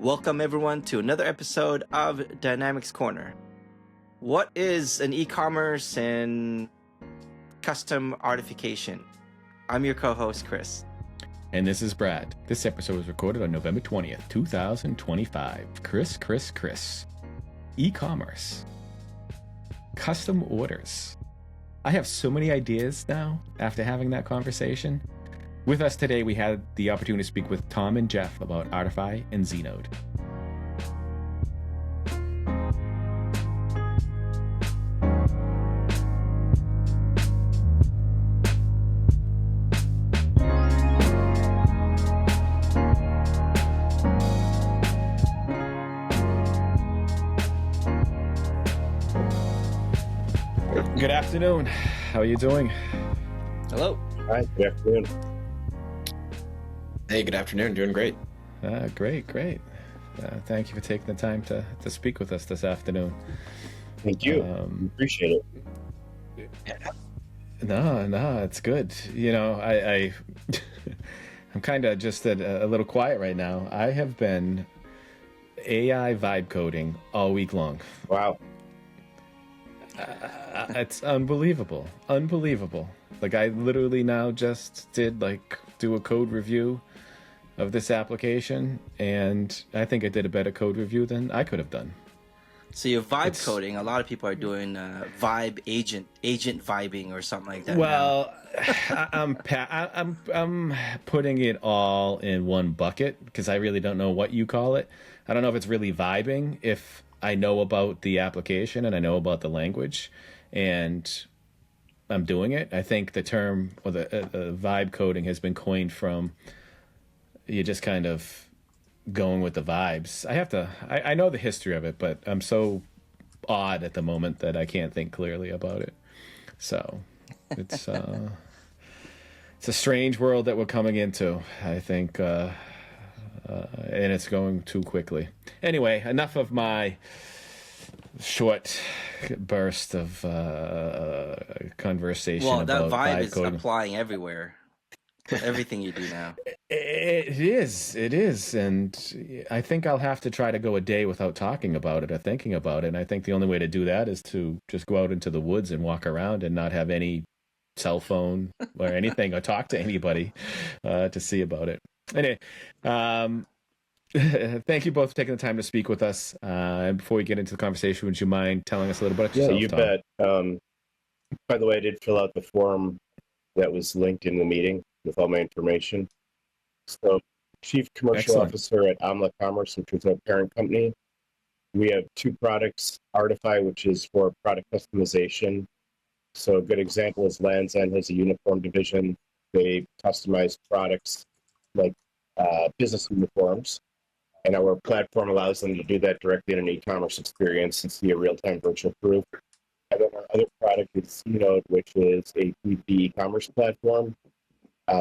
Welcome everyone to another episode of Dynamics Corner. What is an e-commerce and custom artification? I'm your co-host, Kris. And this is Brad. This episode was recorded on November 20th, 2025. Kris. E-commerce. Custom orders. I have so many ideas now after having that conversation. With us today, we had the opportunity to speak with Tom and Jeff about Artifi and Znode. Good afternoon. How are you doing? Hello. Hi, good afternoon. Hey, good afternoon. Doing great. Great. Thank you for taking the time to speak with us this afternoon. Thank you. Appreciate it. No, it's good. You know, I'm kind of just a little quiet right now. I have been AI vibe coding all week long. Wow. It's unbelievable. Like, I literally now just did do a code review of this application, and I think I did a better code review than I could have done. So you're coding. A lot of people are doing vibe agent vibing or something like that. Well, I'm putting it all in one bucket because I really don't know what you call it. I don't know if it's really vibing, if I know about the application and I know about the language and I'm doing it. I think the term or the vibe coding has been coined from you just kind of going with the vibes. I know the history of it, but I'm so odd at the moment that I can't think clearly about it. So it's a strange world that we're coming into, I think, and it's going too quickly. Anyway, enough of my short burst of conversation. Well, about that vibe is coding. applying everywhere. Everything you do now. It is, and I think I'll have to try to go a day without talking about it or thinking about it. And I think the only way to do that is to just go out into the woods and walk around and not have any cell phone or anything or talk to anybody to see about it. Anyway, thank you both for taking the time to speak with us. And before we get into the conversation, would you mind telling us a little bit about yourself? Yeah, you Tom? bet. By the way, I did fill out the form that was linked in the meeting with all my information. So, Chief Commercial Officer at Amla Commerce, which is our parent company. We have two products, Artifi, which is for product customization. So a good example is Land's End has a uniform division. They customize products like business uniforms. And our platform allows them to do that directly in an e-commerce experience and see a real-time virtual proof. And then our other product is Znode, which is a B2B e-commerce platform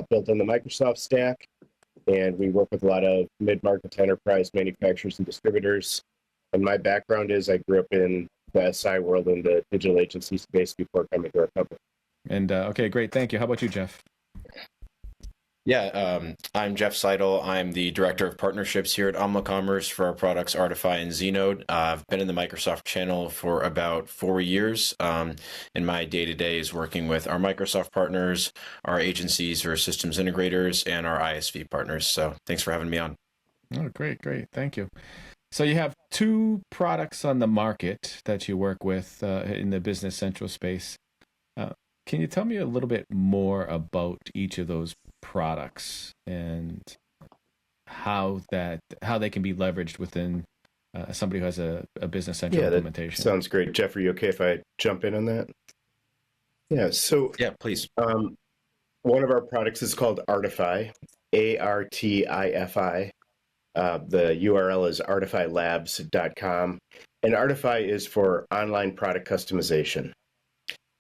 built on the Microsoft stack. And we work with a lot of mid-market enterprise manufacturers and distributors. And my background is I grew up in the SI world in the digital agency space before coming to our company. And okay, great. Thank you. How about you, Jeff? Yeah, I'm Jeff Seidel. I'm the Director of Partnerships here at Amla Commerce for our products Artifi and Znode. I've been in the Microsoft channel for about 4 years, and my day-to-day is working with our Microsoft partners, our agencies or systems integrators, and our ISV partners. So thanks for having me on. Oh, great. Thank you. So you have two products on the market that you work with in the Business Central space. Can you tell me a little bit more about each of those products and how they can be leveraged within somebody who has a Business Central implementation? Sounds great. Jeff, are you okay if I jump in on that? Yeah, so Yeah, please. one of our products is called Artifi, Artifi. The URL is artifilabs.com. And Artifi is for online product customization.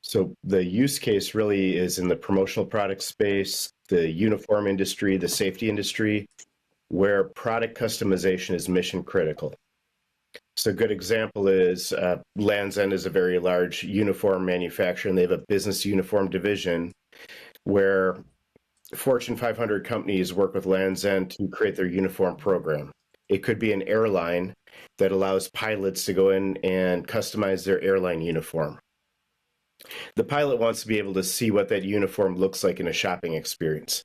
So the use case really is in the promotional product space, the uniform industry, the safety industry, where product customization is mission critical. So a good example is Land's End is a very large uniform manufacturer, and they have a business uniform division where Fortune 500 companies work with Land's End to create their uniform program. It could be an airline that allows pilots to go in and customize their airline uniform. The pilot wants to be able to see what that uniform looks like in a shopping experience.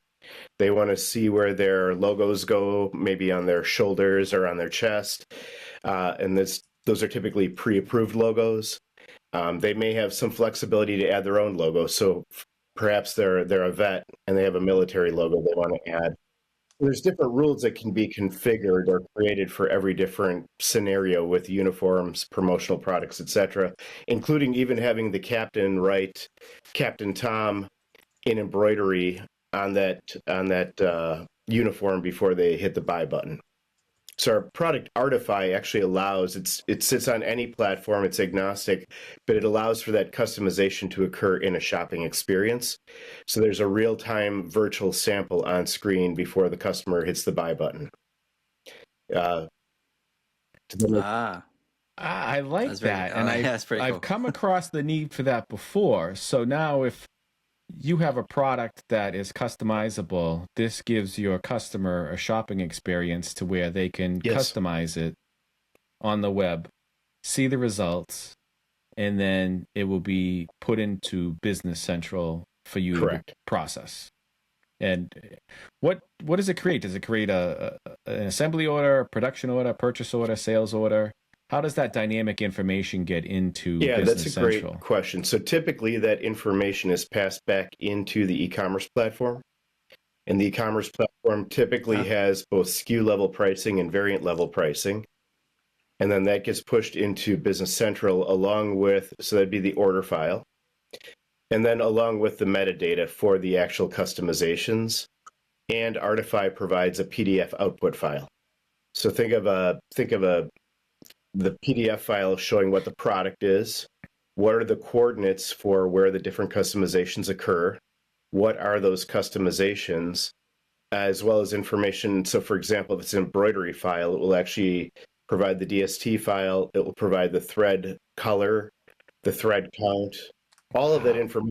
They want to see where their logos go, maybe on their shoulders or on their chest. And those are typically pre-approved logos. They may have some flexibility to add their own logo. So perhaps they're a vet and they have a military logo they want to add. There's different rules that can be configured or created for every different scenario with uniforms, promotional products, etc., including even having the captain write Captain Tom in embroidery on that uniform before they hit the buy button. So our product Artifi actually allows, it sits on any platform, it's agnostic, but it allows for that customization to occur in a shopping experience. So there's a real-time virtual sample on screen before the customer hits the buy button. I like that. And I've come across the need for that before. So now if you have a product that is customizable, this gives your customer a shopping experience to where they can customize it on the web, see the results, and then it will be put into Business Central for you to process. And what does it create? Does it create an assembly order, a production order, purchase order, sales order? How does that dynamic information get into Business Central? That's a great question. So typically that information is passed back into the e-commerce platform. And the e-commerce platform typically has both SKU level pricing and variant level pricing. And then that gets pushed into Business Central along with, so that'd be the order file. And then along with the metadata for the actual customizations. And Artifi provides a PDF output file. So think of the PDF file showing what the product is, what are the coordinates for where the different customizations occur, what are those customizations, as well as information. So for example, if it's an embroidery file, it will actually provide the DST file, it will provide the thread color, the thread count, all of that information.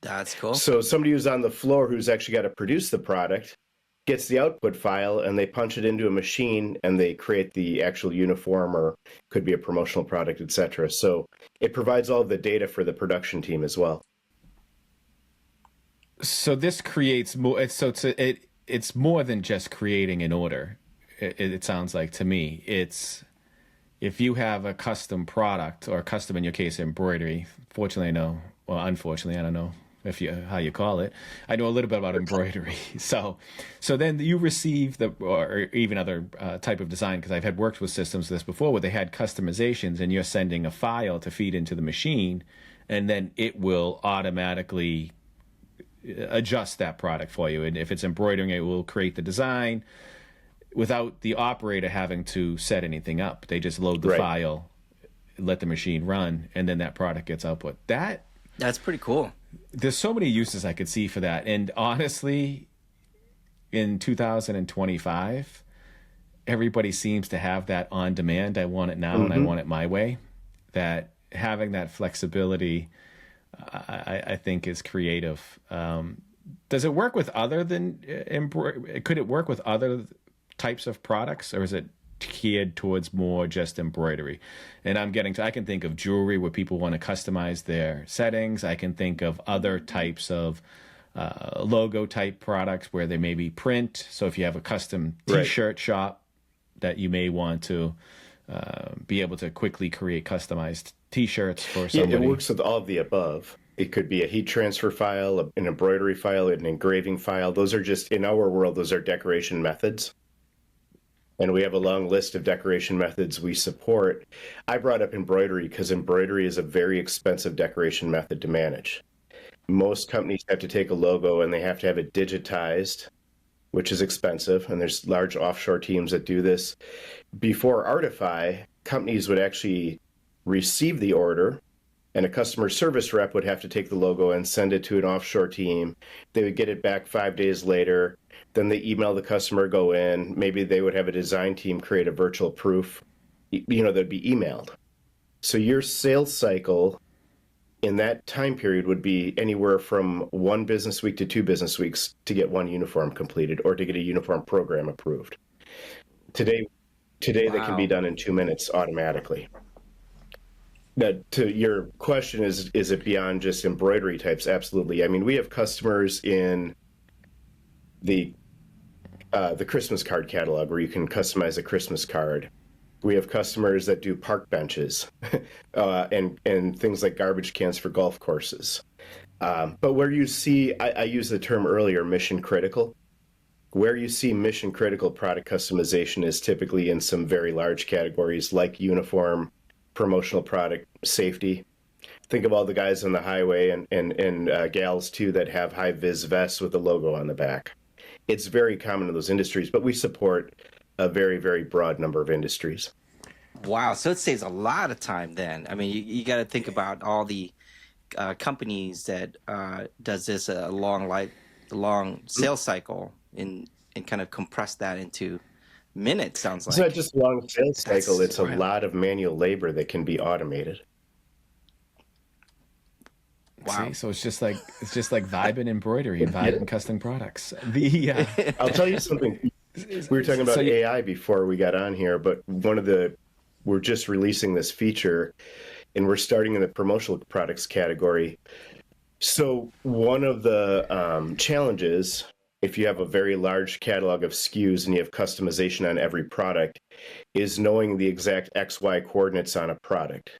That's cool. So somebody who's on the floor who's actually got to produce the product gets the output file and they punch it into a machine and they create the actual uniform, or could be a promotional product, etc. So it provides all of the data for the production team as well. So this creates more. So it's more than just creating an order. It sounds like to me. It's if you have a custom product, or custom in your case embroidery. Fortunately, I know. Well, unfortunately, I don't know how you call it. I know a little bit about embroidery. So then you receive or even other type of design, because I've had worked with systems this before where they had customizations and you're sending a file to feed into the machine, and then it will automatically adjust that product for you. And if it's embroidering, it will create the design without the operator having to set anything up. They just load the file, let the machine run, and then that product gets output. That's pretty cool. There's so many uses I could see for that. And honestly, in 2025, everybody seems to have that on demand. I want it now and I want it my way. That having that flexibility, I think, is creative. Does it work with other than embroidery? Could it work with other types of products, or is it geared towards more just embroidery? And I can think of jewelry where people want to customize their settings. I can think of other types of logo type products where they maybe print. So if you have a custom t-shirt shop that you may want to be able to quickly create customized t-shirts for somebody. Yeah, it works with all of the above. It could be a heat transfer file, an embroidery file, an engraving file. Those are just, in our world, those are decoration methods. And we have a long list of decoration methods we support. I brought up embroidery because embroidery is a very expensive decoration method to manage. Most companies have to take a logo and they have to have it digitized, which is expensive. And there's large offshore teams that do this. Before Artifi, companies would actually receive the order, and a customer service rep would have to take the logo and send it to an offshore team. They would get it back 5 days later. Then they email the customer, go in. Maybe they would have a design team create a virtual proof, that'd be emailed. So your sales cycle in that time period would be anywhere from 1 business week to 2 business weeks to get one uniform completed or to get a uniform program approved. Today, Today, they can be Wow. done in 2 minutes automatically. Now, to your question, is it beyond just embroidery types? Absolutely. I mean, we have customers in the Christmas card catalog where you can customize a Christmas card. We have customers that do park benches and things like garbage cans for golf courses. But where you see, I used the term earlier, mission critical. Where you see mission critical product customization is typically in some very large categories like uniform, promotional product, safety. Think of all the guys on the highway and gals too that have high vis vests with the logo on the back. It's very common in those industries, but we support a very, very broad number of industries. Wow. So it saves a lot of time then. I mean, you got to think about all the companies that does this a long sales cycle and kind of compress that into minutes. Sounds like It's not just a long sales cycle; it's a wild. lot of manual labor that can be automated. Wow. See, so it's just like vibe and embroidery and vibe and custom products. The I'll tell you something. We were talking about AI before we got on here, but we're just releasing this feature, and we're starting in the promotional products category. So one of the challenges, if you have a very large catalog of SKUs and you have customization on every product, is knowing the exact XY coordinates on a product.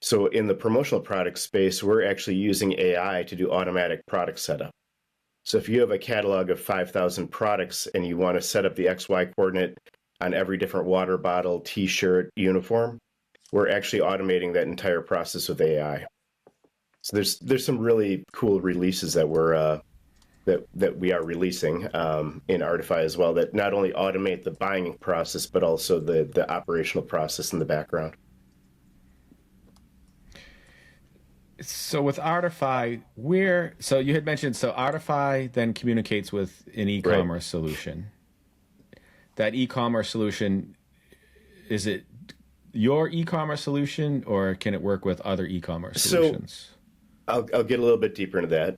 So in the promotional product space, we're actually using AI to do automatic product setup. So if you have a catalog of 5,000 products and you want to set up the XY coordinate on every different water bottle, t-shirt, uniform, we're actually automating that entire process with AI. So there's some really cool releases that we are releasing in Artifi as well that not only automate the buying process but also the operational process in the background. So with Artifi, so you had mentioned, so Artifi then communicates with an e-commerce solution. That e-commerce solution, is it your e-commerce solution or can it work with other e-commerce solutions? I'll get a little bit deeper into that.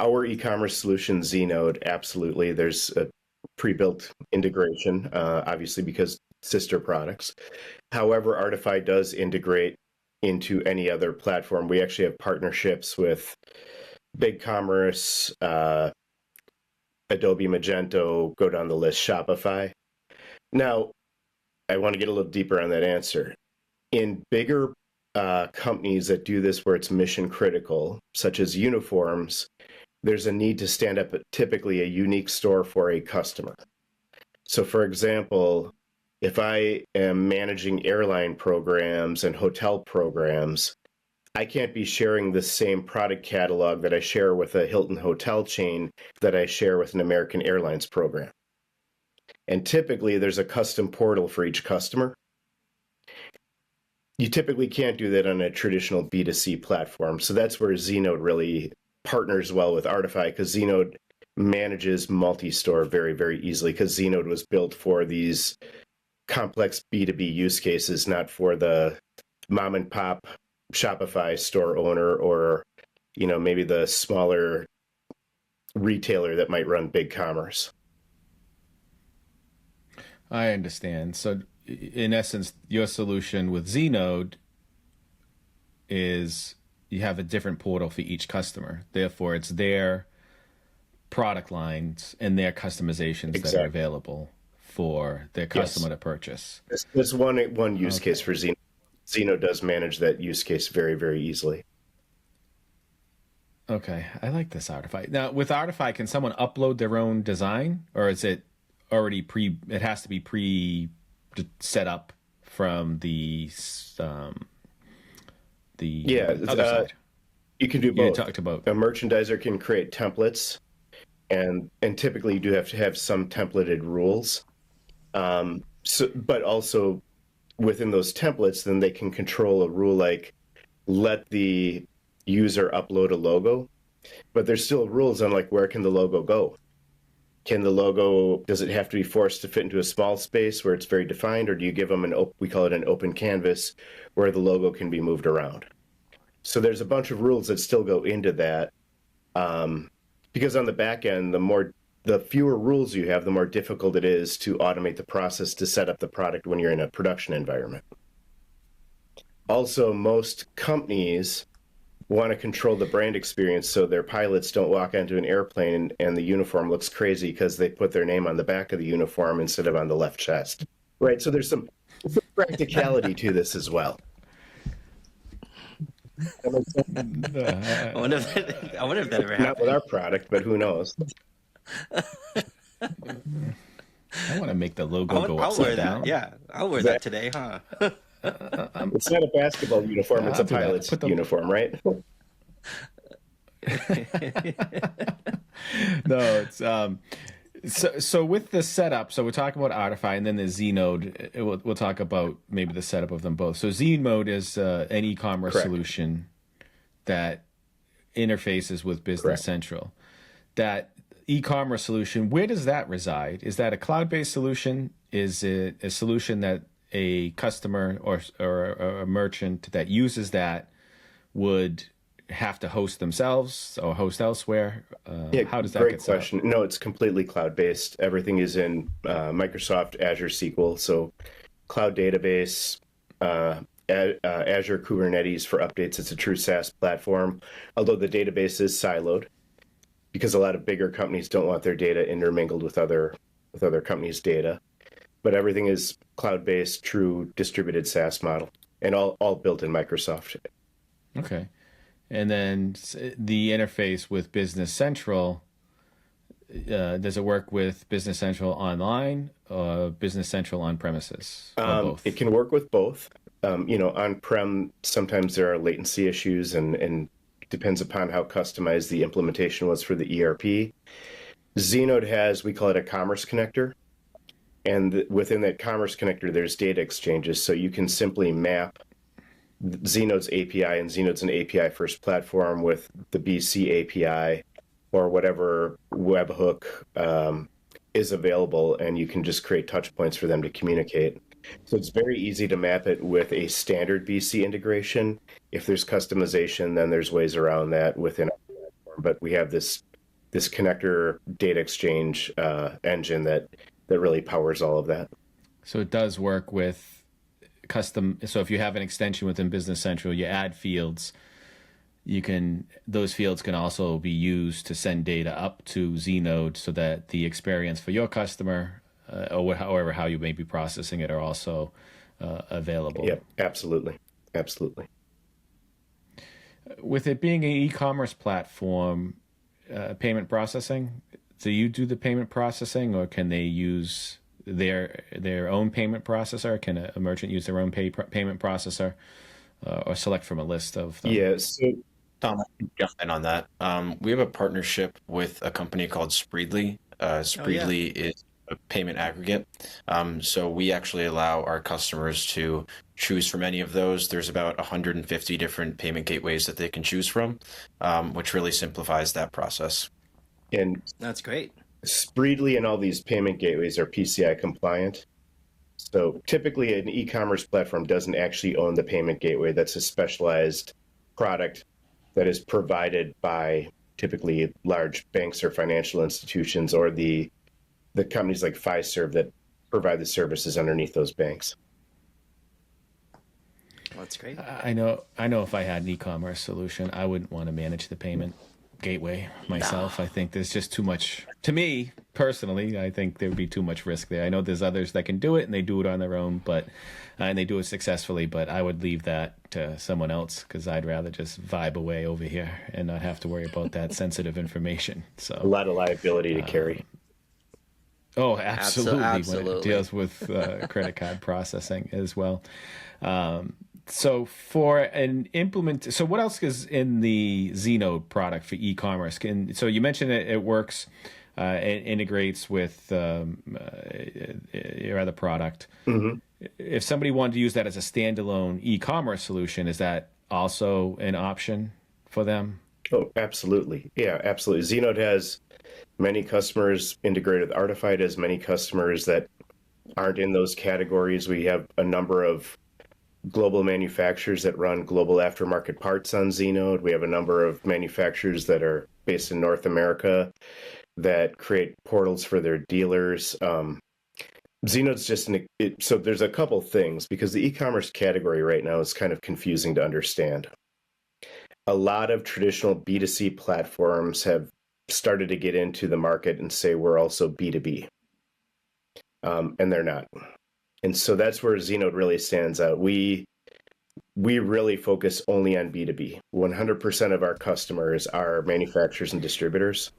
Our e-commerce solution, Znode, absolutely. There's a pre-built integration, obviously because sister products. However, Artifi does integrate into any other platform. We actually have partnerships with BigCommerce, Adobe Magento, go down the list, Shopify. Now, I want to get a little deeper on that answer. In bigger companies that do this where it's mission critical, such as uniforms, there's a need to stand up typically a unique store for a customer. So for example, if I am managing airline programs and hotel programs, I can't be sharing the same product catalog that I share with a Hilton hotel chain that I share with an American Airlines program. And typically there's a custom portal for each customer. You typically can't do that on a traditional B2C platform. So that's where Znode really partners well with Artifi, because Znode manages multi-store very, very easily, because Znode was built for these complex B2B use cases, not for the mom and pop Shopify store owner or, maybe the smaller retailer that might run BigCommerce. I understand. So in essence, your solution with Znode is you have a different portal for each customer. Therefore, it's their product lines and their customizations that are available for their customer to purchase. There's one use case for Znode. Znode does manage that use case very, very easily. Okay, I like this Artifi. Now, with Artifi, can someone upload their own design, or is it already it has to be set up from the other side? You can do both. You talked about a merchandiser can create templates, and typically you do have to have some templated rules. But also within those templates, then they can control a rule like let the user upload a logo, but there's still rules on like where can the logo go? Does it have to be forced to fit into a small space where it's very defined, or do you give them we call it an open canvas where the logo can be moved around? So there's a bunch of rules that still go into that, because on the back end, the more the fewer rules you have, the more difficult it is to automate the process to set up the product when you're in a production environment. Also, most companies want to control the brand experience so their pilots don't walk onto an airplane and the uniform looks crazy because they put their name on the back of the uniform instead of on the left chest. Right, so there's some practicality to this as well. I wonder if that ever happened. Not with our product, but who knows? I want to make the logo go upside down. Yeah, I'll wear that today, huh? It's not a basketball uniform, it's a pilot's uniform, right? No, it's so with the setup, so we're talking about Artifi and then the Znode. We'll talk about maybe the setup of them both. So Znode is an e-commerce solution that interfaces with Business Central. That e-commerce solution, where does that reside? Is that a cloud-based solution? Is it a solution that a customer or a merchant that uses that would have to host themselves or host elsewhere? How does that great get set question. No, it's completely cloud-based. Everything is in Microsoft Azure SQL, so cloud database, Azure Kubernetes for updates. It's a true SaaS platform, although the database is siloed because a lot of bigger companies don't want their data intermingled with other companies' data. But everything is cloud-based, true distributed SaaS model, and all built in Microsoft. Okay. And then the interface with Business Central, does it work with Business Central online or Business Central on premises? Or both? It can work with both. On-prem, sometimes there are latency issues and depends upon how customized the implementation was for the ERP. Znode has, we call it a commerce connector. And within that commerce connector, there's data exchanges. So you can simply map Znode's API, and Znode's an API-first platform, with the BC API or whatever webhook is available, and you can just create touch points for them to communicate. So it's very easy to map it with a standard BC integration. If there's customization, then there's ways around that within our platform. But we have this connector data exchange engine that really powers all of that. So it does work with custom. So if you have an extension within Business Central, you add fields, those fields can also be used to send data up to Znode so that the experience for your customer or how you may be processing it are also available. Yep, absolutely. Absolutely. With it being an e-commerce platform, payment processing, do you do the payment processing, or can they use their own payment processor? Can a merchant use their own payment processor, or select from a list of them? Yeah, so Tom, I can jump in on that. We have a partnership with a company called Spreedly. Spreedly is a payment aggregate. So we actually allow our customers to choose from any of those. There's about 150 different payment gateways that they can choose from, which really simplifies that process. And that's great. Spreedly and all these payment gateways are PCI compliant. So typically an e-commerce platform doesn't actually own the payment gateway. That's a specialized product that is provided by typically large banks or financial institutions, or the companies like Fiserv that provide the services underneath those banks. Well, that's great. I know if I had an e-commerce solution, I wouldn't want to manage the payment gateway myself. I think there's just too much, to me personally, I think there would be too much risk there. I know there's others that can do it and they do it on their own, but and they do it successfully, but I would leave that to someone else because I'd rather just vibe away over here and not have to worry about that sensitive information. So a lot of liability to carry. Oh, absolutely. Absolutely. When it deals with credit card processing as well. So for an so what else is in the Znode product for e-commerce? So you mentioned it works, it integrates with your other product. Mm-hmm. If somebody wanted to use that as a standalone e-commerce solution, is that also an option for them? Oh, absolutely. Yeah, absolutely. Znode has many customers integrated with Artifi. It has many customers that aren't in those categories. We have a number of global manufacturers that run global aftermarket parts on Znode. We have a number of manufacturers that are based in North America that create portals for their dealers. Zenode's just so there's a couple things, because the e-commerce category right now is kind of confusing to understand. A lot of traditional B2C platforms have started to get into the market and say we're also B2B, and they're not. And so that's where Znode really stands out. We really focus only on B2B. 100% of our customers are manufacturers and distributors.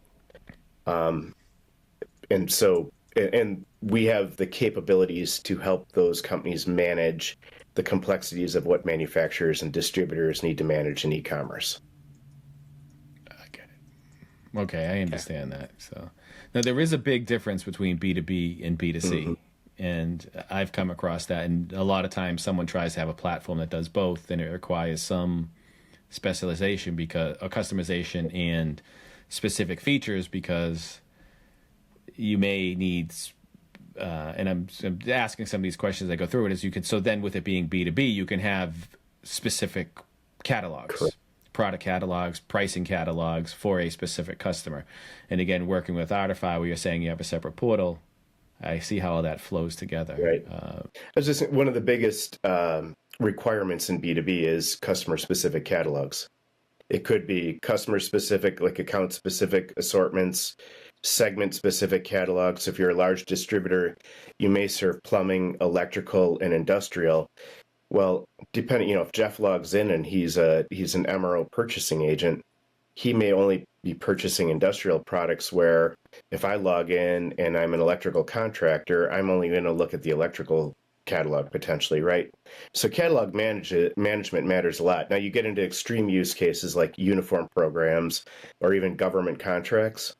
And so, and we have the capabilities to help those companies manage the complexities of what manufacturers and distributors need to manage in e-commerce. I get it. Okay, I understand that. So now there is a big difference between B2B and B2C. Mm-hmm. And I've come across that. And a lot of times someone tries to have a platform that does both, and it requires some specialization because or customization and specific features, because you may need, and I'm asking some of these questions as I go through it, is you can, so then with it being B2B, you can have specific catalogs. Correct. Product catalogs, pricing catalogs for a specific customer. And again, working with Artifi, where you're saying you have a separate portal, I see how all that flows together. Right. I was just one of the biggest requirements in B2B is customer-specific catalogs. It could be customer-specific, like account-specific assortments, segment-specific catalogs. If you're a large distributor, you may serve plumbing, electrical, and industrial. Well, depending, if Jeff logs in and he's an MRO purchasing agent, he may only be purchasing industrial products, where if I log in and I'm an electrical contractor, I'm only going to look at the electrical catalog potentially, right? So catalog management matters a lot. Now you get into extreme use cases like uniform programs or even government contracts.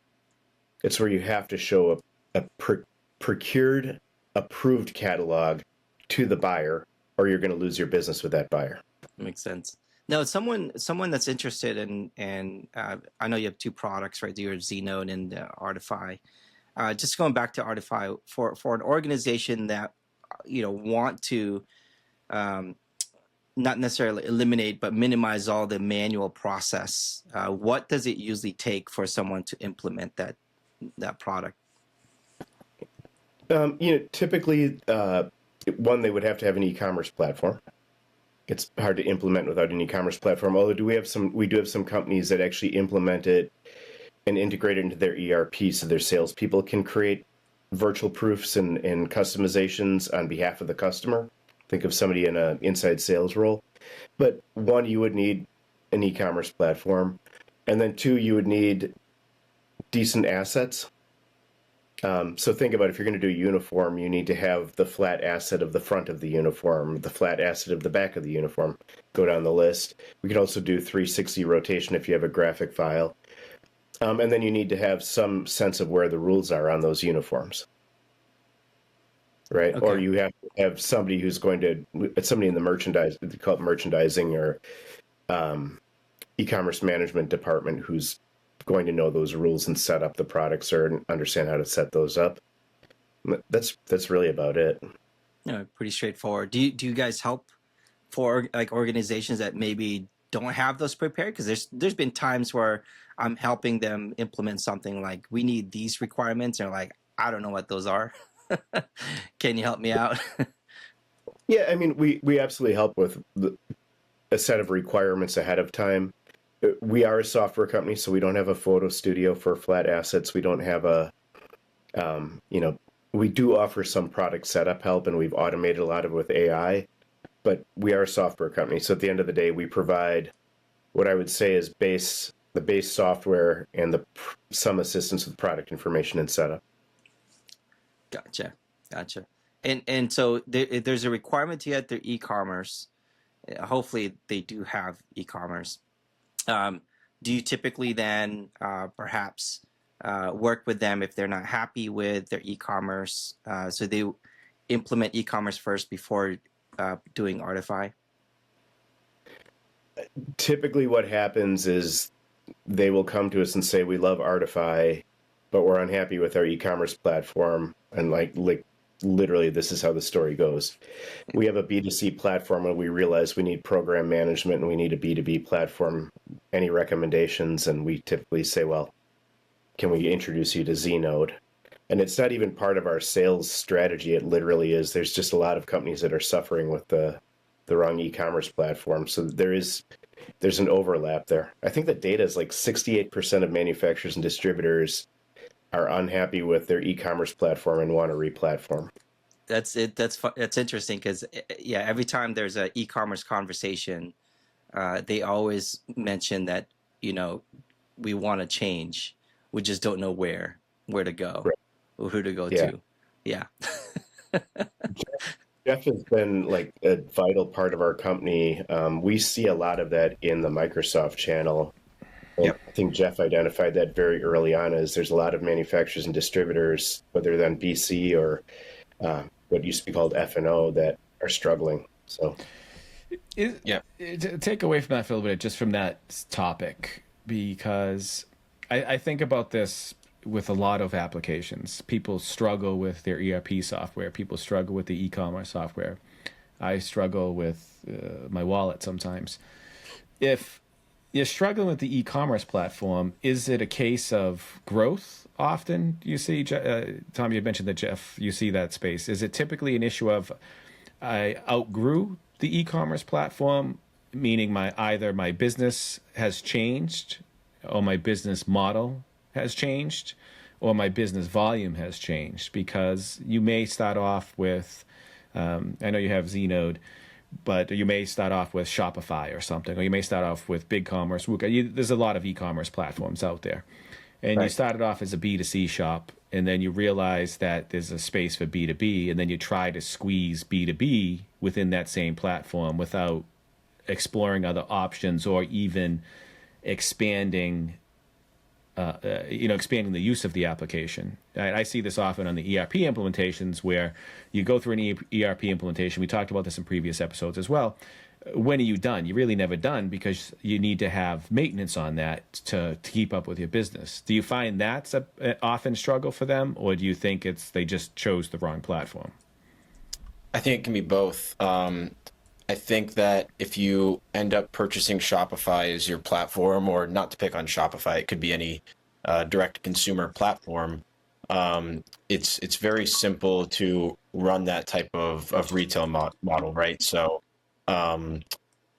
It's where you have to show a procured, approved catalog to the buyer, or you're going to lose your business with that buyer. Makes sense. No, someone that's interested in, and I know you have two products, right? Your Znode and Artifi. Just going back to Artifi, for an organization that want to not necessarily eliminate but minimize all the manual process, what does it usually take for someone to implement that product? Typically, one, they would have to have an e-commerce platform. It's hard to implement without an e-commerce platform. Although we do have some companies that actually implement it and integrate it into their ERP, so their salespeople can create virtual proofs and customizations on behalf of the customer. Think of somebody in an inside sales role. But one, you would need an e-commerce platform, and then two, you would need decent assets. So think about, if you're going to do a uniform, you need to have the flat asset of the front of the uniform, the flat asset of the back of the uniform. Go down the list. We could also do 360 rotation if you have a graphic file. And then you need to have some sense of where the rules are on those uniforms, right? Okay. Or you have to have somebody who's somebody in the merchandise, they call it merchandising or e-commerce management department, who's going to know those rules and set up the products or understand how to set those up. That's really about it. Pretty straightforward. Do you guys help for like organizations that maybe don't have those prepared? Because there's been times where I'm helping them implement something like, we need these requirements, and they're like, I don't know what those are. Can you help me out? Yeah, I mean, we absolutely help with a set of requirements ahead of time. We are a software company, so we don't have a photo studio for flat assets. We don't have we do offer some product setup help, and we've automated a lot of it with AI, but we are a software company. So at the end of the day, we provide what I would say is the base software and some assistance with product information and setup. Gotcha. And so there's a requirement to get their e-commerce. Hopefully they do have e-commerce. Do you typically then perhaps work with them if they're not happy with their e-commerce? So they implement e-commerce first before doing Artifi? Typically what happens is they will come to us and say, we love Artifi, but we're unhappy with our e-commerce platform. And like literally, this is how the story goes. We have a B2C platform, and we realize we need program management and we need a B2B platform. Any recommendations? And we typically say, well, can we introduce you to Znode? And it's not even part of our sales strategy. It literally is. There's just a lot of companies that are suffering with the wrong e-commerce platform. So there's an overlap there. I think the data is like 68% of manufacturers and distributors are unhappy with their e-commerce platform and want to re-platform. That's it. That's interesting because yeah, every time there's an e-commerce conversation, they always mention that we want to change, we just don't know where to go, Right. or who to go Yeah. to. Yeah. Jeff has been like a vital part of our company. We see a lot of that in the Microsoft channel. Yep. I think Jeff identified that very early on, as there's a lot of manufacturers and distributors, whether they're on BC or what used to be called F&O, that are struggling. So take away from that for a little bit, just from that topic, because I think about this with a lot of applications. People struggle with their ERP software. People struggle with the e-commerce software. I struggle with my wallet sometimes. If you're struggling with the e-commerce platform, is it a case of growth often? You see, Tom, you mentioned that, Jeff, you see that space. Is it typically an issue of I outgrew the e-commerce platform, meaning either my business has changed or my business model has changed or my business volume has changed? Because you may start off with, I know you have Znode, but you may start off with Shopify or something, or you may start off with BigCommerce. There's a lot of e-commerce platforms out there. And you started off as a B2C shop, and then you realize that there's a space for B2B, and then you try to squeeze B2B within that same platform without exploring other options or even expanding expanding the use of the application. I see this often on the ERP implementations, where you go through an ERP implementation. We talked about this in previous episodes as well. When are you done? You're really never done, because you need to have maintenance on that to keep up with your business. Do you find that's an often struggle for them, or do you think they just chose the wrong platform? I think it can be both. I think that if you end up purchasing Shopify as your platform, or not to pick on Shopify, it could be any direct consumer platform. It's very simple to run that type of retail model, right? So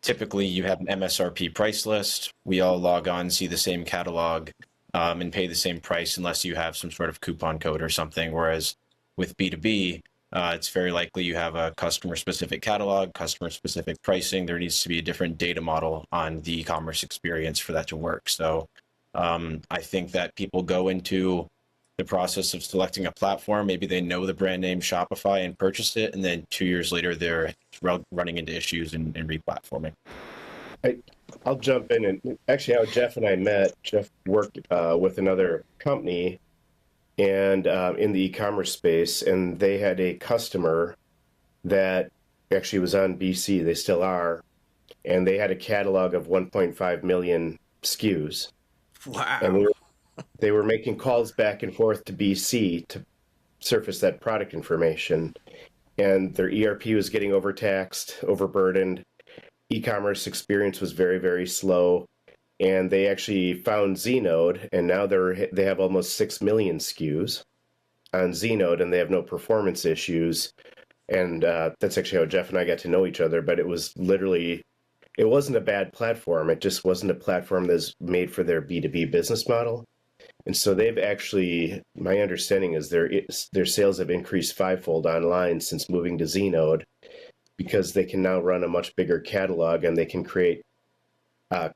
typically you have an MSRP price list. We all log on, see the same catalog, and pay the same price unless you have some sort of coupon code or something. Whereas with B2B, it's very likely you have a customer-specific catalog, customer-specific pricing. There needs to be a different data model on the e-commerce experience for that to work. So I think that people go into the process of selecting a platform. Maybe they know the brand name Shopify and purchased it, and then 2 years later, they're running into issues and re-platforming. I'll jump in. And actually, how Jeff and I met, Jeff worked with another company and in the e-commerce space, and they had a customer that actually was on BC. They still are, and they had a catalog of 1.5 million SKUs. Wow. And they were making calls back and forth to BC to surface that product information, and their ERP was getting overtaxed, overburdened. E-commerce experience was very, very slow. And they actually found Znode, and now they have almost 6 million SKUs on Znode, and they have no performance issues. And that's actually how Jeff and I got to know each other. But it wasn't a bad platform. It just wasn't a platform that's made for their B2B business model. And so they've actually, my understanding is their sales have increased fivefold online since moving to Znode, because they can now run a much bigger catalog, and they can create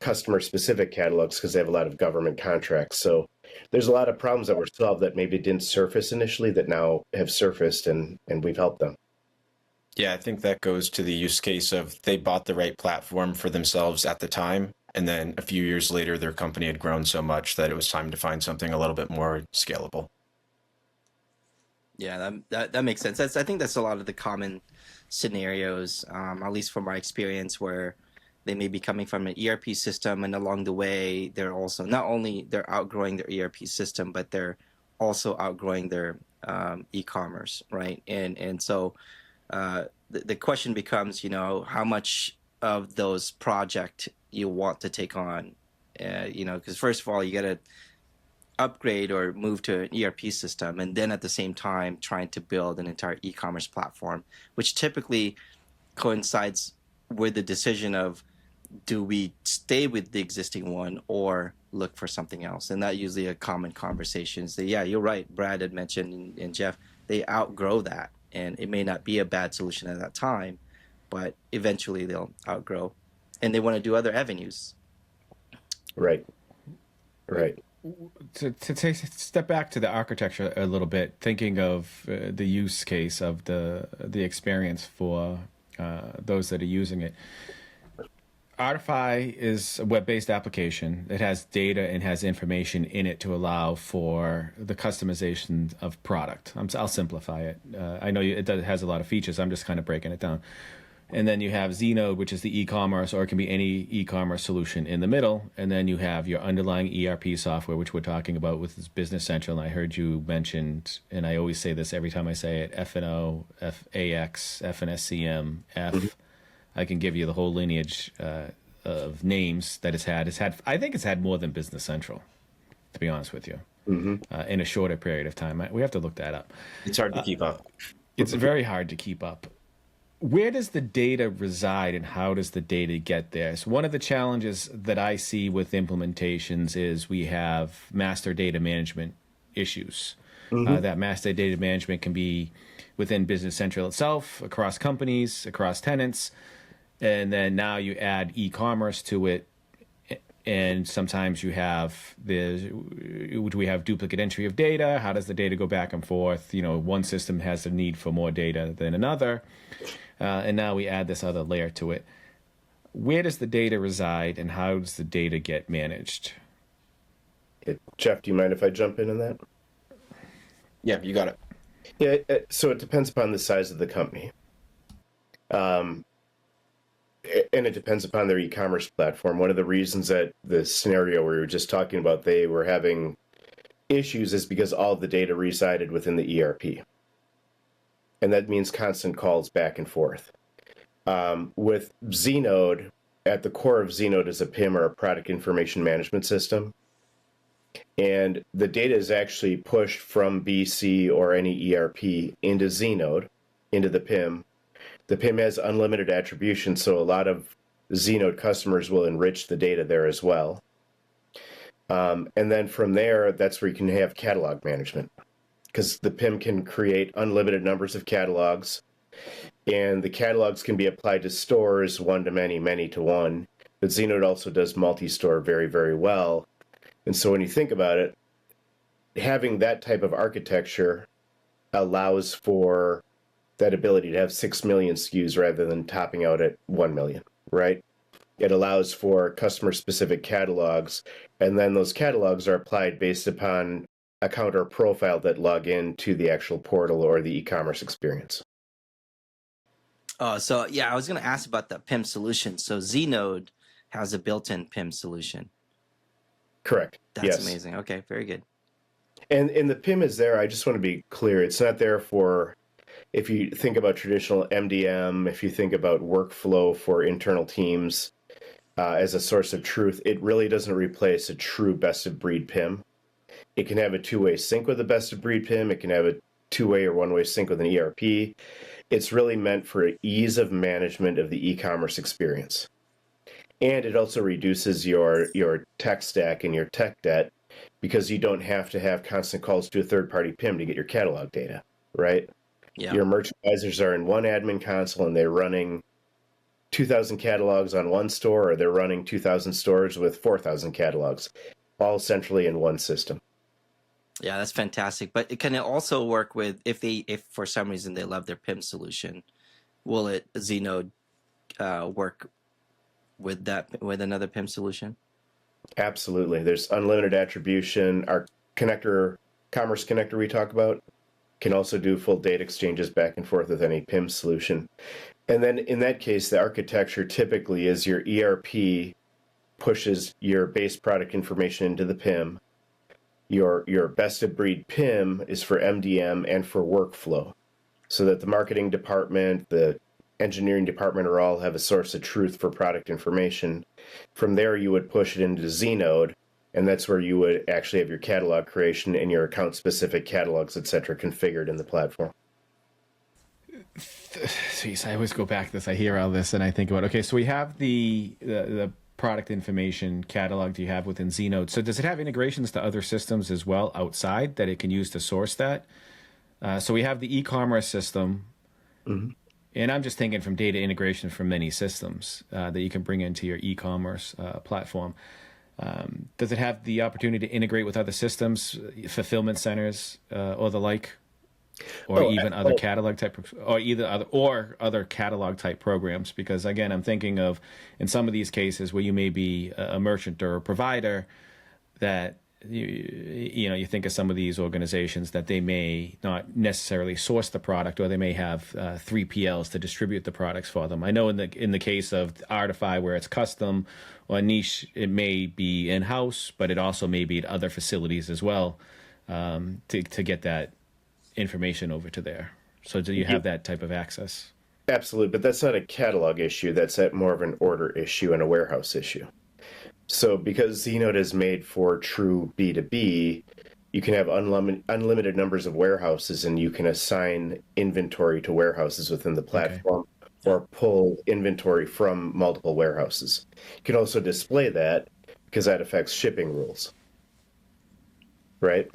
customer-specific catalogs because they have a lot of government contracts. So there's a lot of problems that were solved that maybe didn't surface initially that now have surfaced, and we've helped them. Yeah, I think that goes to the use case of they bought the right platform for themselves at the time, and then a few years later, their company had grown so much that it was time to find something a little bit more scalable. Yeah, that makes sense. I think that's a lot of the common scenarios, at least from my experience, where they may be coming from an ERP system, and along the way, they're also they're outgrowing their ERP system, but they're also outgrowing their e-commerce, right? And so the question becomes, how much of those projects you want to take on, because first of all, you got to upgrade or move to an ERP system, and then at the same time trying to build an entire e-commerce platform, which typically coincides with the decision of, do we stay with the existing one or look for something else? And that usually a common conversation is that, yeah, you're right. Brad had mentioned, and Jeff, they outgrow that, and it may not be a bad solution at that time, but eventually they'll outgrow, and they want to do other avenues. Right. To take a step back to the architecture a little bit, thinking of the use case of the experience for those that are using it. Artifi is a web-based application. It has data and has information in it to allow for the customization of product. I'll simplify it. I know it has a lot of features. I'm just kind of breaking it down. And then you have Znode, which is the e-commerce, or it can be any e-commerce solution in the middle. And then you have your underlying ERP software, which we're talking about with Business Central. And I heard you mentioned, and I always say this every time I say it, F&O, FAX, FNSCM, F. I can give you the whole lineage of names that it's had. I think it's had more than Business Central, to be honest with you, in a shorter period of time. We have to look that up. It's hard to keep up. It's very hard to keep up. Where does the data reside and how does the data get there? So one of the challenges that I see with implementations is we have master data management issues. That master data management can be within Business Central itself, across companies, across tenants, and then now you add e-commerce to it, and sometimes you have do we have duplicate entry of data? How does the data go back and forth? One system has a need for more data than another, and now we add this other layer to it. Where does the data reside, and how does the data get managed? Jeff, do you mind if I jump in on that? Yeah, you got it. Yeah, so it depends upon the size of the company. And it depends upon their e-commerce platform. One of the reasons that the scenario we were just talking about, they were having issues, is because all of the data resided within the ERP. And that means constant calls back and forth. With Znode, at the core of Znode is a PIM, or a product information management system. And the data is actually pushed from BC or any ERP into Znode, into the PIM. The PIM has unlimited attribution, so a lot of Znode customers will enrich the data there as well. And then from there, that's where you can have catalog management, because the PIM can create unlimited numbers of catalogs, and the catalogs can be applied to stores, one to many, many to one. But Znode also does multi-store very, very well. And so when you think about it, having that type of architecture allows for that ability to have 6 million SKUs rather than topping out at 1 million, right? It allows for customer-specific catalogs, and then those catalogs are applied based upon account or profile that log in to the actual portal or the e-commerce experience. So yeah, I was going to ask about the PIM solution. So Znode has a built-in PIM solution. Correct. That's amazing. Okay, very good. And the PIM is there. I just want to be clear. It's not there for, if you think about traditional MDM, if you think about workflow for internal teams as a source of truth, it really doesn't replace a true best-of-breed PIM. It can have a two-way sync with a best-of-breed PIM. It can have a two-way or one-way sync with an ERP. It's really meant for ease of management of the e-commerce experience. And it also reduces your tech stack and your tech debt, because you don't have to have constant calls to a third-party PIM to get your catalog data, right? Yeah. Your merchandisers are in one admin console and they're running 2,000 catalogs on one store, or they're running 2,000 stores with 4,000 catalogs, all centrally in one system. Yeah, that's fantastic. But can it also work with, if for some reason they love their PIM solution, will Znode work with another PIM solution? Absolutely. There's unlimited attribution. Our commerce connector we talk about, can also do full data exchanges back and forth with any PIM solution. And then in that case, the architecture typically is your ERP pushes your base product information into the PIM. Your best-of-breed PIM is for MDM and for workflow, so that the marketing department, the engineering department are all have a source of truth for product information. From there, you would push it into Znode, And that's where you would actually have your catalog creation and your account specific catalogs, et cetera, configured in the platform. Jeez, I always go back to this. I hear all this and I think about, okay, so we have the product information catalog you have within Znode. So does it have integrations to other systems as well outside that it can use to source that? So we have the e-commerce system, and I'm just thinking from data integration from many systems that you can bring into your e-commerce platform. Does it have the opportunity to integrate with other systems, fulfillment centers, or the like, or even other catalog type, or other catalog type programs? Because again, I'm thinking of in some of these cases where you may be a merchant or a provider that you think of some of these organizations that they may not necessarily source the product, or they may have 3PLs to distribute the products for them. I know in the case of Artifi, where it's custom or niche, it may be in-house, but it also may be at other facilities as well to get that information over to there. So do you have that type of access? Absolutely, but that's not a catalog issue. That's more of an order issue and a warehouse issue. So because Znode is made for true B2B, you can have unlimited numbers of warehouses, and you can assign inventory to warehouses within the platform, or pull inventory from multiple warehouses. You can also display that because that affects shipping rules, right?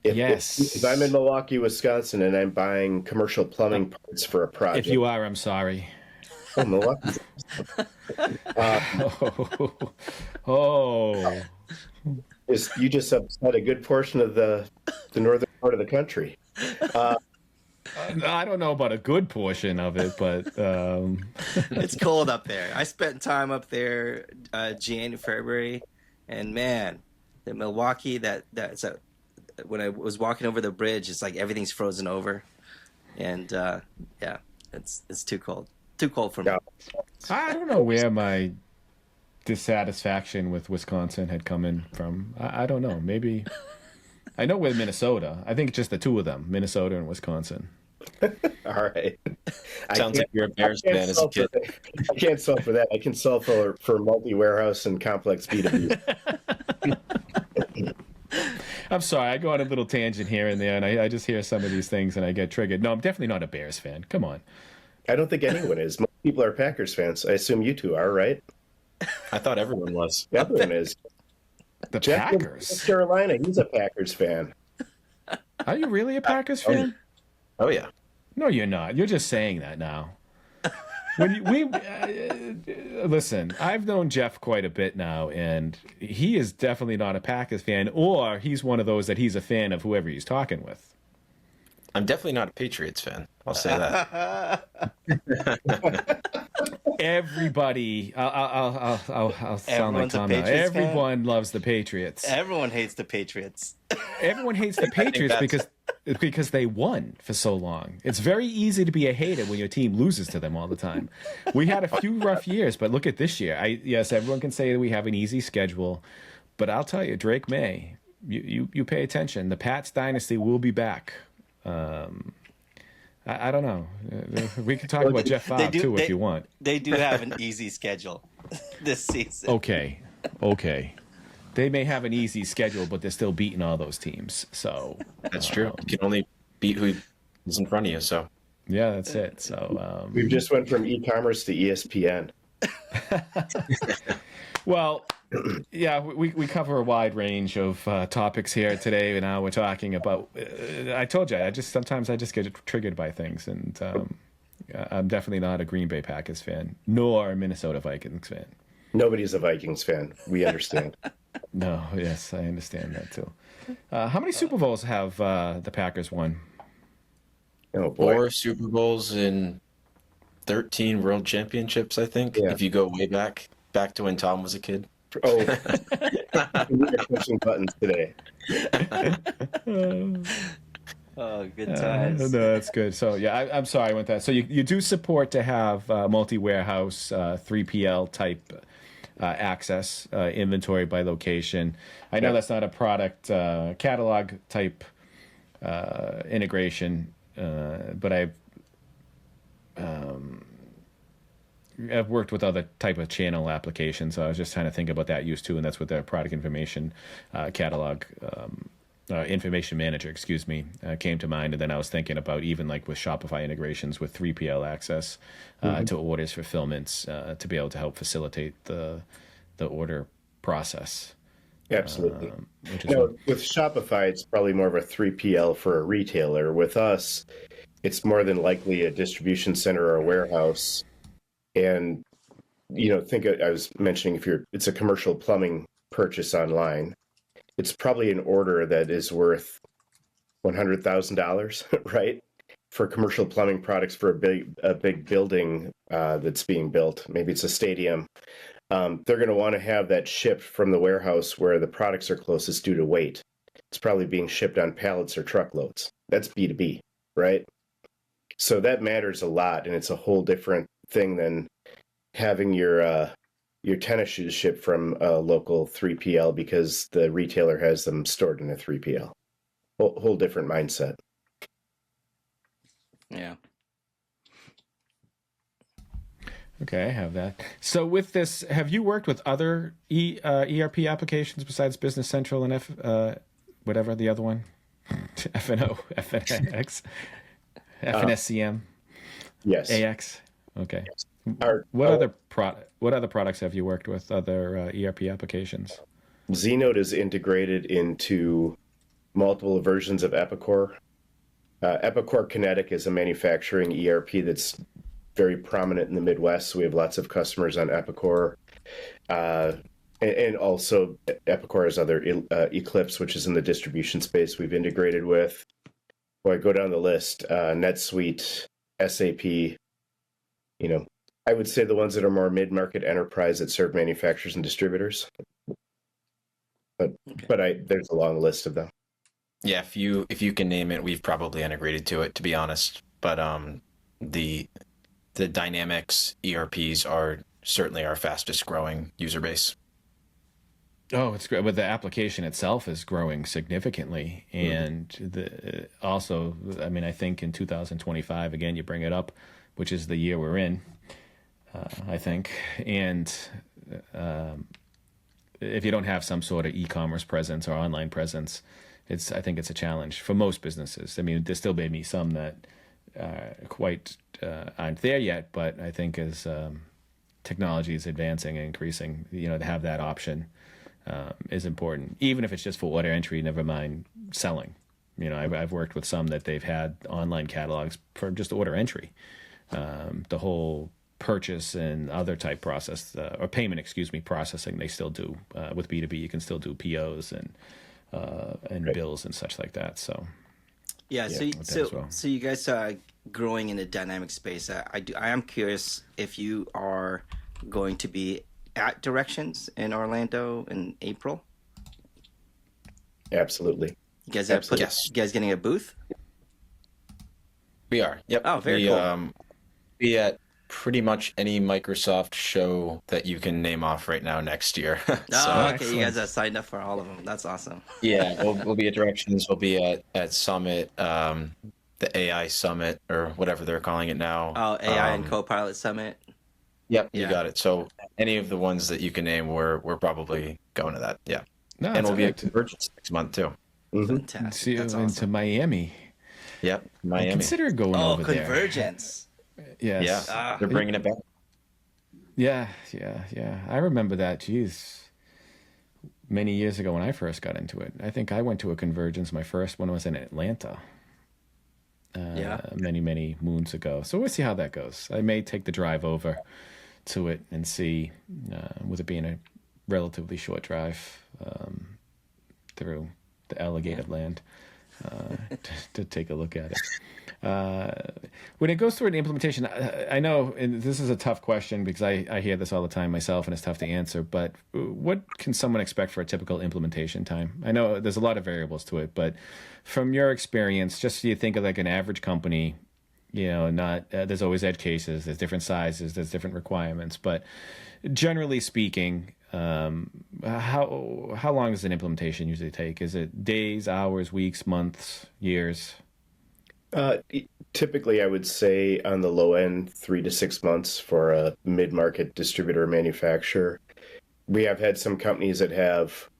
If I'm in Milwaukee, Wisconsin, and I'm buying commercial plumbing parts for a project. If you are, I'm sorry. Oh, Milwaukee. You just upset a good portion of the northern part of the country. I don't know about a good portion of it, but it's cold up there. I spent time up there January, February, and man, the Milwaukee when I was walking over the bridge, it's like everything's frozen over, and it's too cold. Too cold for me. I don't know where my dissatisfaction with Wisconsin had come in from. I don't know. Maybe I know with Minnesota. I think just the two of them, Minnesota and Wisconsin. All right. Sounds like you're a Bears fan as a kid. I can't solve for that. I can solve for multi-warehouse and complex B2B. I'm sorry. I go on a little tangent here and there, and I just hear some of these things and I get triggered. No, I'm definitely not a Bears fan. Come on. I don't think anyone is. Most people are Packers fans. I assume you two are, right? I thought everyone was. Everyone is. The Jeff from Packers? North Carolina, he's a Packers fan. Are you really a Packers fan? Oh, yeah. No, you're not. You're just saying that now. Listen, I've known Jeff quite a bit now, and he is definitely not a Packers fan, or he's one of those that he's a fan of whoever he's talking with. I'm definitely not a Patriots fan. I'll say that. Everybody, I'll sound like Tom now. Everyone loves the Patriots. Everyone hates the Patriots. Everyone hates the Patriots because they won for so long. It's very easy to be a hater when your team loses to them all the time. We had a few rough years, but look at this year. Yes, everyone can say that we have an easy schedule, but I'll tell you, Drake May, you pay attention. The Pats dynasty will be back. I don't know. We can talk about Jeff Favre too if you want. They do have an easy schedule this season. Okay. They may have an easy schedule, but they're still beating all those teams. So that's true. You can only beat who is in front of you. So yeah, that's it. So we've just went from e-commerce to ESPN. Well, yeah, we cover a wide range of topics here today. And now we're talking about. I told you, sometimes I just get triggered by things, and I'm definitely not a Green Bay Packers fan, nor a Minnesota Vikings fan. Nobody's a Vikings fan. We understand. No, yes, I understand that too. How many Super Bowls have the Packers won? Oh boy. 4 Super Bowls and 13 World Championships, I think. Yeah. If you go way back to when Tom was a kid. Oh, we are pushing buttons today. Oh, good times. No, that's good. So yeah, I'm sorry I went that. So you do support to have multi-warehouse 3PL type access, inventory by location. I know that's not a product catalog type integration, but I've worked with other type of channel applications, so I was just trying to think about that use too, and that's what the product information catalog. Information manager, excuse me, came to mind, and then I was thinking about even like with Shopify integrations with 3PL access to orders fulfillments to be able to help facilitate the order process. Absolutely. Which is No, with Shopify, it's probably more of a 3PL for a retailer. With us, it's more than likely a distribution center or a warehouse. And, I was mentioning it's a commercial plumbing purchase online, it's probably an order that is worth $100,000, right? For commercial plumbing products for a big building that's being built. Maybe it's a stadium. They're going to want to have that shipped from the warehouse where the products are closest due to weight. It's probably being shipped on pallets or truckloads. That's B2B, right? So that matters a lot, and it's a whole different thing than having your tennis shoes shipped from a local 3PL because the retailer has them stored in a 3PL. Whole different mindset. Yeah. Okay, I have that. So with this, have you worked with other ERP applications besides Business Central and whatever the other one? FNO, FNX, FNSCM, Yes. AX. Okay. Yes. What other products have you worked with? Other ERP applications? Znode is integrated into multiple versions of Epicor. Epicor Kinetic is a manufacturing ERP that's very prominent in the Midwest. So we have lots of customers on Epicor. And also Epicor has other Eclipse, which is in the distribution space we've integrated with. Well, I go down the list, NetSuite, SAP, I would say the ones that are more mid-market enterprise that serve manufacturers and distributors. But there's a long list of them. Yeah, if you can name it, we've probably integrated to it, to be honest. But the Dynamics ERPs are certainly our fastest growing user base. Oh, it's great. But the application itself is growing significantly. And also, I mean, I think in 2025, again, you bring it up, which is the year we're in, I think. And if you don't have some sort of e-commerce presence or online presence, I think it's a challenge for most businesses. I mean, there still may be some that quite aren't there yet, but I think as technology is advancing and increasing, to have that option is important, even if it's just for order entry, never mind selling. I've worked with some that they've had online catalogs for just order entry. The whole purchase and other type process or payment, processing, they still do with B2B. You can still do POs and Right. bills and such like that. So so you guys are growing in the dynamic space. I am curious if you are going to be at Directions in Orlando in April. Absolutely. You guys Yes. You guys getting a booth? We are. Yep. Oh, very cool. Be at pretty much any Microsoft show that you can name off right now next year. Oh, okay. excellent. You guys are signed up for all of them. That's awesome. Yeah, we'll be at Directions. We'll be at Summit, the AI Summit, or whatever they're calling it now. Oh, AI and Copilot Summit. Yep, Yeah. you got it. So any of the ones that you can name, we're probably going to that. Yeah, No, and it's we'll be all at right. Convergence next month too. Fantastic. See you That's into awesome. Miami. Yep, I Miami. consider going Oh, over there. Convergence. Yes. Yeah, they're bringing it back. Yeah. I remember that. Geez, many years ago when I first got into it. I think I went to a Convergence. My first one was in Atlanta. Many moons ago. So we'll see how that goes. I may take the drive over to it and see, with it being a relatively short drive through the alligator land, to take a look at it. When it goes through an implementation, I know, and this is a tough question because I hear this all the time myself and it's tough to answer, but what can someone expect for a typical implementation time? I know there's a lot of variables to it, but from your experience, just so you think of like an average company, not there's always edge cases, there's different sizes, there's different requirements, but generally speaking, how long does an implementation usually take? Is it days, hours, weeks, months, years? typically, I would say on the low end, 3 to 6 months for a mid-market distributor or manufacturer. We have had some companies that have,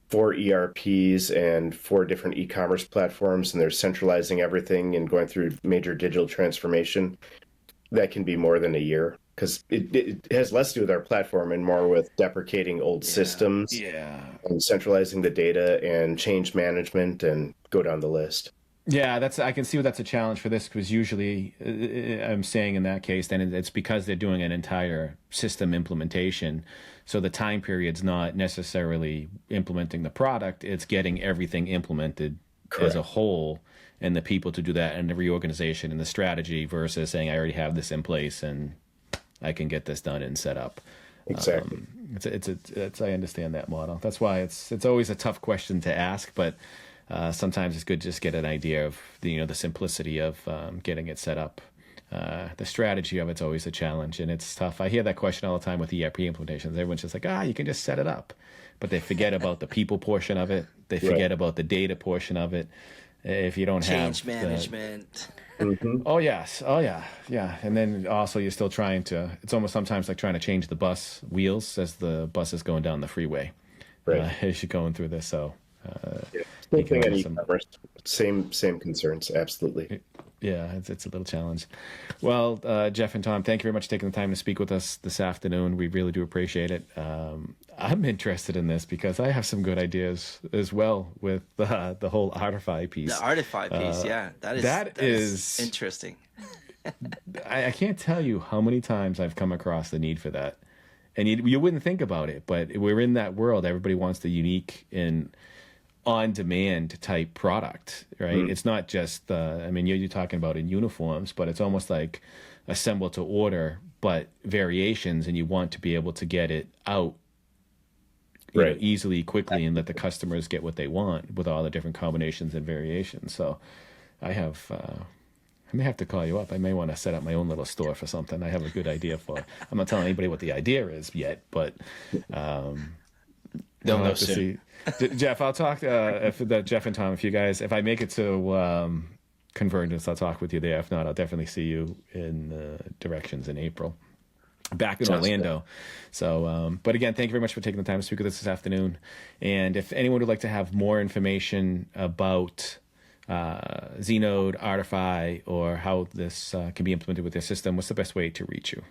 4 ERPs and 4 different e-commerce platforms, and they're centralizing everything and going through major digital transformation. That can be more than a year, because it has less to do with our platform and more with deprecating old systems and centralizing the data and change management and go down the list. Yeah, I can see that's a challenge for this, because usually I'm saying in that case, then it's because they're doing an entire system implementation. So the time period's not necessarily implementing the product, it's getting everything implemented as a whole, and the people to do that, and the reorganization and the strategy, versus saying I already have this in place and I can get this done and set up. Exactly. I understand that model. That's why it's always a tough question to ask, but sometimes it's good to just get an idea of the simplicity of getting it set up. The strategy of it's always a challenge, and it's tough. I hear that question all the time with ERP implementations. Everyone's just like, you can just set it up, but they forget about the people portion of it. They forget about the data portion of it. If you don't change management. Oh yes, oh yeah, and then also you're still trying to. It's almost sometimes like trying to change the bus wheels as the bus is going down the freeway. As you're going through this, so. Same thing in e-commerce. Same concerns, absolutely. Yeah, it's a little challenge. Well, Jeff and Tom, thank you very much for taking the time to speak with us this afternoon. We really do appreciate it. I'm interested in this because I have some good ideas as well with the whole Artifi piece. The Artifi piece, that is interesting. I can't tell you how many times I've come across the need for that. And you wouldn't think about it, but we're in that world. Everybody wants the unique and on-demand type product, right? It's not just, you're talking about in uniforms, but it's almost like assemble to order, but variations, and you want to be able to get it out easily, quickly, and let the customers get what they want with all the different combinations and variations. So I may have to call you up. I may want to set up my own little store for something. I have a good idea for it. I'm not telling anybody what the idea is yet, but they'll know soon. Jeff, I'll talk Jeff and Tom, if I make it to Convergence, I'll talk with you there. If not, I'll definitely see you in Directions in April, back in Orlando. Good. So, but again, thank you very much for taking the time to speak with us this afternoon. And if anyone would like to have more information about Znode, Artifi, or how this can be implemented with their system, what's the best way to reach you?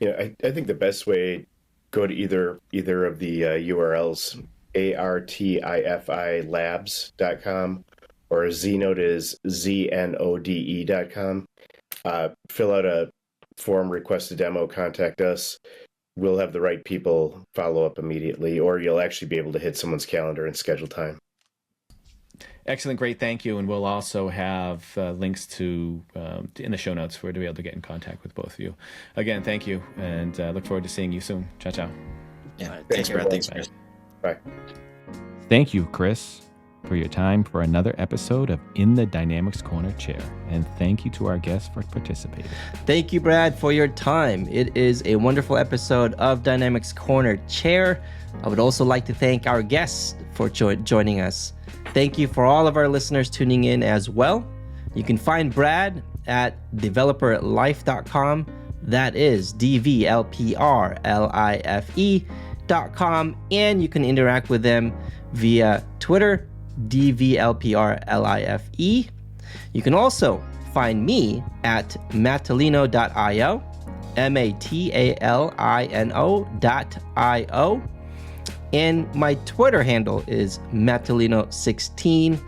I think the best way, go to either of the URLs, artifilabs.com, or Znode is znode.com. Fill out a form, request a demo, contact us. We'll have the right people follow up immediately, or you'll actually be able to hit someone's calendar and schedule time. Excellent, great, thank you. And we'll also have links to in the show notes for to be able to get in contact with both of you. Again, thank you, and look forward to seeing you soon. Ciao, ciao. Yeah, thanks, Brad. Thanks, Chris. Bye. Thank you, Kris, for your time for another episode of In the Dynamics Corner Chair. And thank you to our guests for participating. Thank you, Brad, for your time. It is a wonderful episode of Dynamics Corner Chair. I would also like to thank our guests for joining us. Thank you for all of our listeners tuning in as well. You can find Brad at developerlife.com. That is DVLPRLIFE.com. And you can interact with them via Twitter, DVLPRLIFE. You can also find me at matalino.io, MATALINO.io. And my Twitter handle is Matalino16.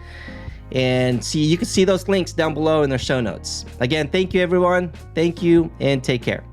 And you can see those links down below in the show notes. Again, thank you, everyone. Thank you, and take care.